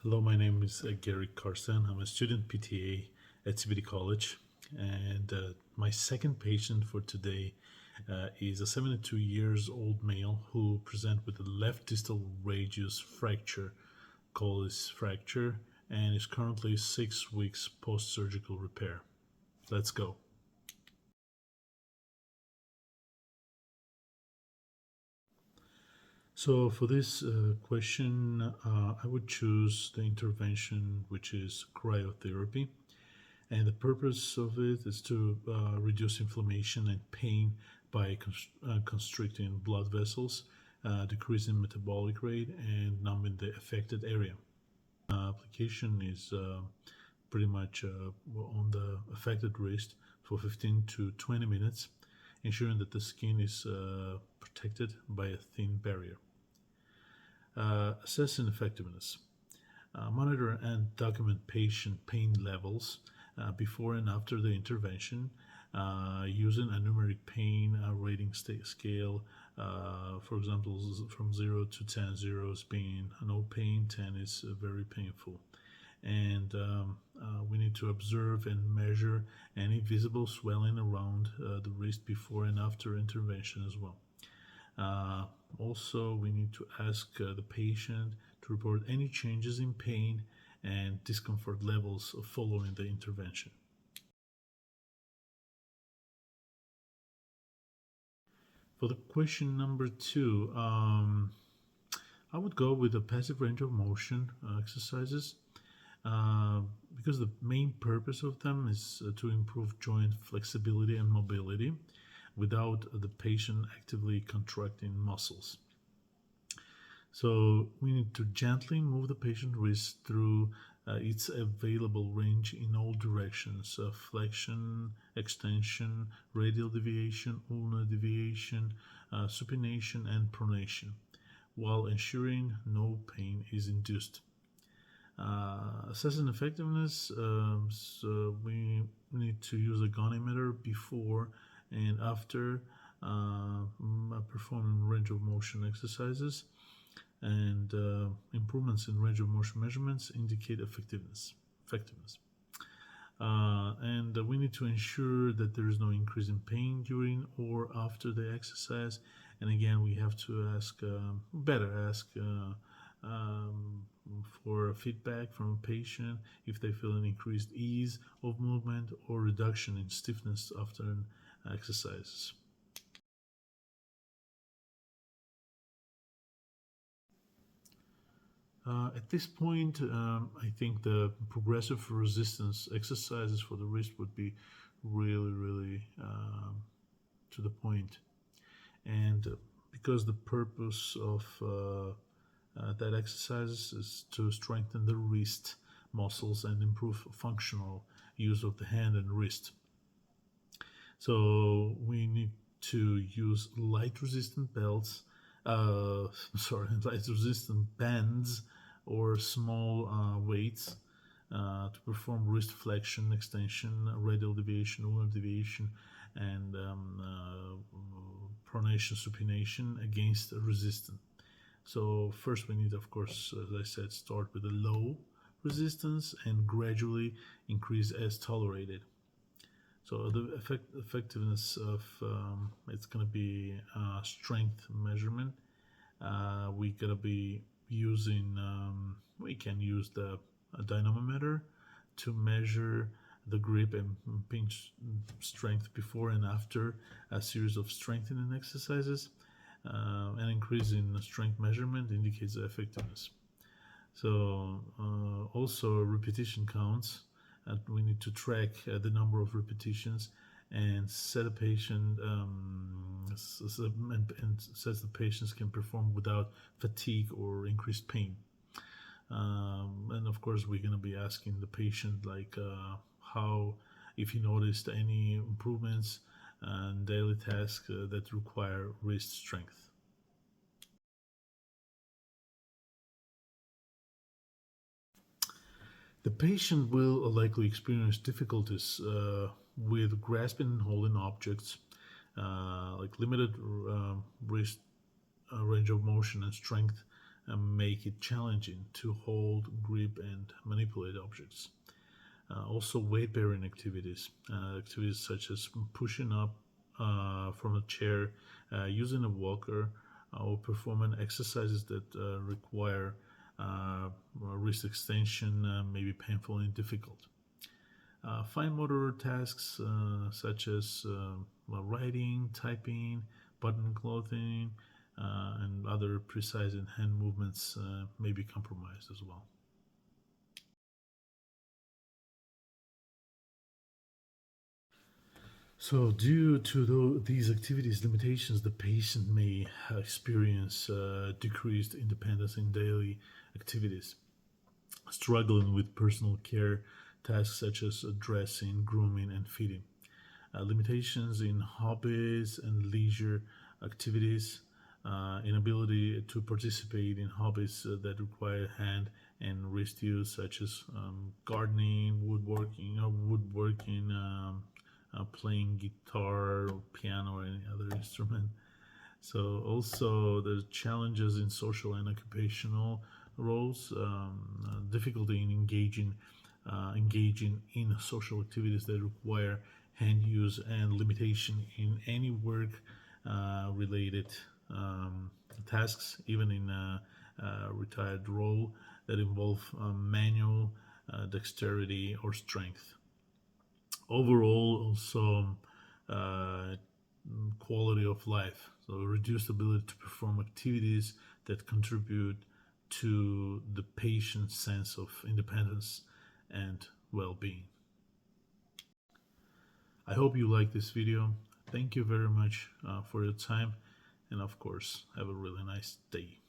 Hello, my name is Gary Carson. I'm a student PTA at CBD College, and my second patient for today is a 72 years old male who present with a left distal radius fracture, Colle's fracture, and is currently 6 weeks post-surgical repair. Let's go. So for this question, I would choose the intervention, which is cryotherapy. And the purpose of it is to reduce inflammation and pain by constricting blood vessels, decreasing metabolic rate, and numbing the affected area. Application is pretty much on the affected wrist for 15 to 20 minutes, ensuring that the skin is protected by a thin barrier. Assessing effectiveness. Monitor and document patient pain levels before and after the intervention using a numeric pain rating scale. For example, from 0 to 10, 0 is being no pain, 10 is very painful. And we need to observe and measure any visible swelling around the wrist before and after intervention as well. Also, we need to ask the patient to report any changes in pain and discomfort levels following the intervention. For the question number 2, I would go with the passive range of motion exercises because the main purpose of them is to improve joint flexibility and mobility without the patient actively contracting muscles. So we need to gently move the patient wrist through its available range in all directions: flexion, extension, radial deviation, ulnar deviation, supination, and pronation, while ensuring no pain is induced. Assessing effectiveness, so we need to use a gonimeter before and after performing range of motion exercises, and improvements in range of motion measurements indicate effectiveness. And we need to ensure that there is no increase in pain during or after the exercise. And again, we have to better ask for feedback from a patient if they feel an increased ease of movement or reduction in stiffness after an exercises. At this point, I think the progressive resistance exercises for the wrist would be really to the point. And because the purpose of that exercise is to strengthen the wrist muscles and improve functional use of the hand and wrist. So we need to use light resistant belts, light resistant bands or small weights to perform wrist flexion, extension, radial deviation, ulnar deviation, and pronation, supination against resistance. So first we need, of course, as I said, start with a low resistance and gradually increase as tolerated. So the effectiveness of it's going to be strength measurement. We gotta be using. We can use the dynamometer to measure the grip and pinch strength before and after a series of strengthening exercises. An increase in strength measurement indicates the effectiveness. So also repetition counts. We need to track the number of repetitions and set a patient and says the patients can perform without fatigue or increased pain. And of course, we're going to be asking the patient how, if he noticed any improvements and daily tasks that require wrist strength. The patient will likely experience difficulties with grasping and holding objects, like limited wrist range of motion and strength make it challenging to hold, grip, and manipulate objects. Also, weight bearing activities, activities such as pushing up from a chair, using a walker, or performing exercises that require wrist extension, may be painful and difficult. Fine motor tasks such as writing, typing, button clothing, and other precise and hand movements may be compromised as well. So, due to these activities limitations, the patient may experience decreased independence in daily activities, struggling with personal care tasks such as dressing, grooming, and feeding. Limitations in hobbies and leisure activities, inability to participate in hobbies that require hand and wrist use, such as gardening, woodworking, playing guitar, or piano, or any other instrument. So also the challenges in social and occupational roles, difficulty in engaging in social activities that require hand use, and limitation in any work related tasks, even in a retired role that involve manual dexterity or strength. Overall, also uh, quality of life, so reduced ability to perform activities that contribute to the patient's sense of independence and well-being. I hope you like this video. Thank you very much for your time, and of course, have a really nice day.